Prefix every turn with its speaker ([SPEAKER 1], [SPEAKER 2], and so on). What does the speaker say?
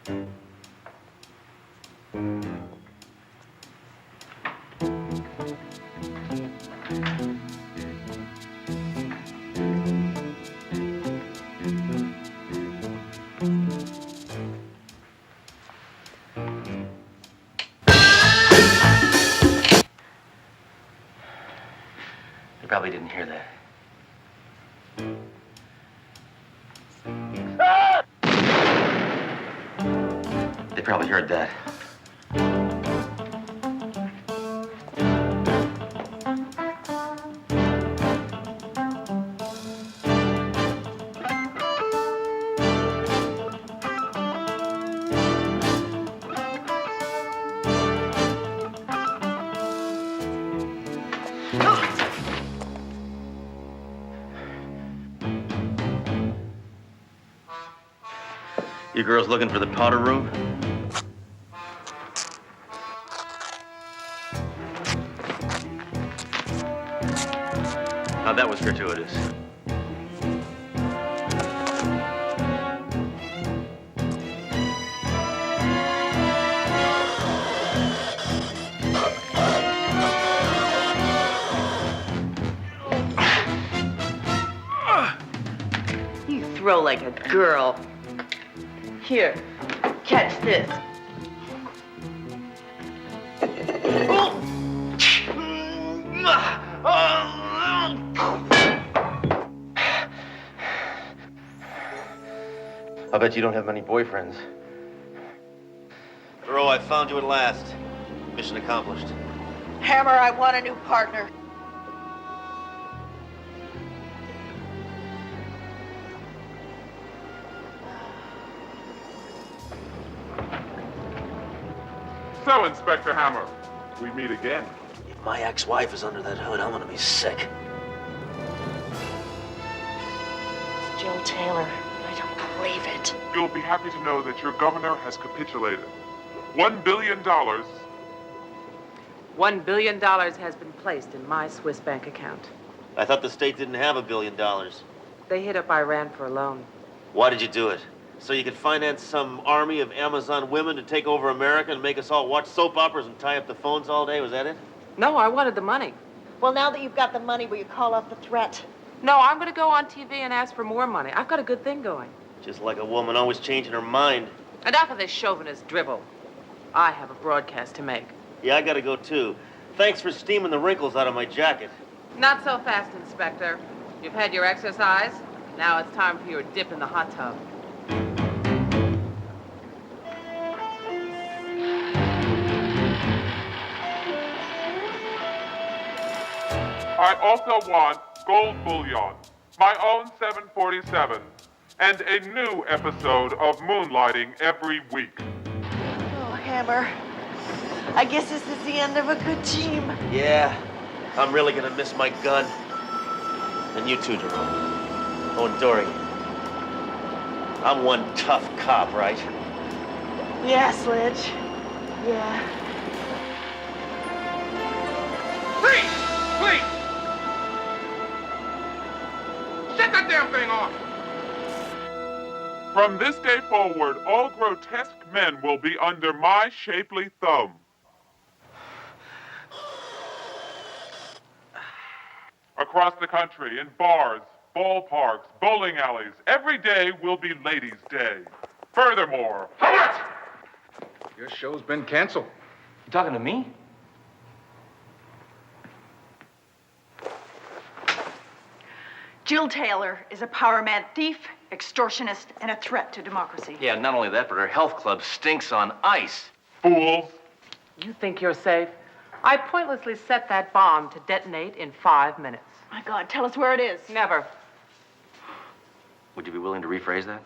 [SPEAKER 1] You probably didn't hear that. They probably heard that. You girls looking for the powder room? Now that was gratuitous.
[SPEAKER 2] You throw like a girl. Here, catch this.
[SPEAKER 1] I'll bet you don't have many boyfriends. Earl, I found you at last. Mission accomplished.
[SPEAKER 2] Hammer, I want a new partner.
[SPEAKER 3] So, Inspector Hammer, we meet again.
[SPEAKER 1] If my ex-wife is under that hood, I'm gonna be sick.
[SPEAKER 2] It's Jill Taylor. I don't believe it.
[SPEAKER 3] You'll be happy to know that your governor has capitulated. $1 billion.
[SPEAKER 4] $1 billion has been placed in my Swiss bank account.
[SPEAKER 1] I thought the state didn't have $1 billion.
[SPEAKER 4] They hit up Iran for a loan.
[SPEAKER 1] Why did you do it? So you could finance some army of Amazon women to take over America and make us all watch soap operas and tie up the phones all day? Was that it?
[SPEAKER 4] No, I wanted the money.
[SPEAKER 2] Well, now that you've got the money, will you call off the threat?
[SPEAKER 4] No, I'm going to go on TV and ask for more money. I've got a good thing going.
[SPEAKER 1] Just like a woman always changing her mind.
[SPEAKER 4] Enough of this chauvinist drivel. I have a broadcast to make.
[SPEAKER 1] Yeah, I gotta go too. Thanks for steaming the wrinkles out of my jacket.
[SPEAKER 4] Not so fast, Inspector. You've had your exercise. Now it's time for your dip in the hot tub.
[SPEAKER 3] I also want gold bullion, my own 747, and a new episode of Moonlighting every week.
[SPEAKER 2] Oh, Hammer. I guess this is the end of a good team.
[SPEAKER 1] Yeah, I'm really gonna miss my gun. And you too, Jerome. Oh, and Dory. I'm one tough cop, right?
[SPEAKER 2] Yeah, Sledge. Yeah.
[SPEAKER 3] Freeze! Please! Shut that damn thing off! From this day forward, all grotesque men will be under my shapely thumb. Across the country, in bars, ballparks, bowling alleys, every day will be Ladies' Day. Furthermore,
[SPEAKER 5] Your show's been canceled.
[SPEAKER 1] You talking to me?
[SPEAKER 2] Jill Taylor is a power-mad thief, extortionist, and a threat to democracy.
[SPEAKER 1] Yeah, not only that, but her health club stinks on ice.
[SPEAKER 3] fools.
[SPEAKER 4] You think you're safe? I pointlessly set that bomb to detonate in 5 minutes.
[SPEAKER 2] My God, tell us where it is.
[SPEAKER 4] Never.
[SPEAKER 1] Would you be willing to rephrase that?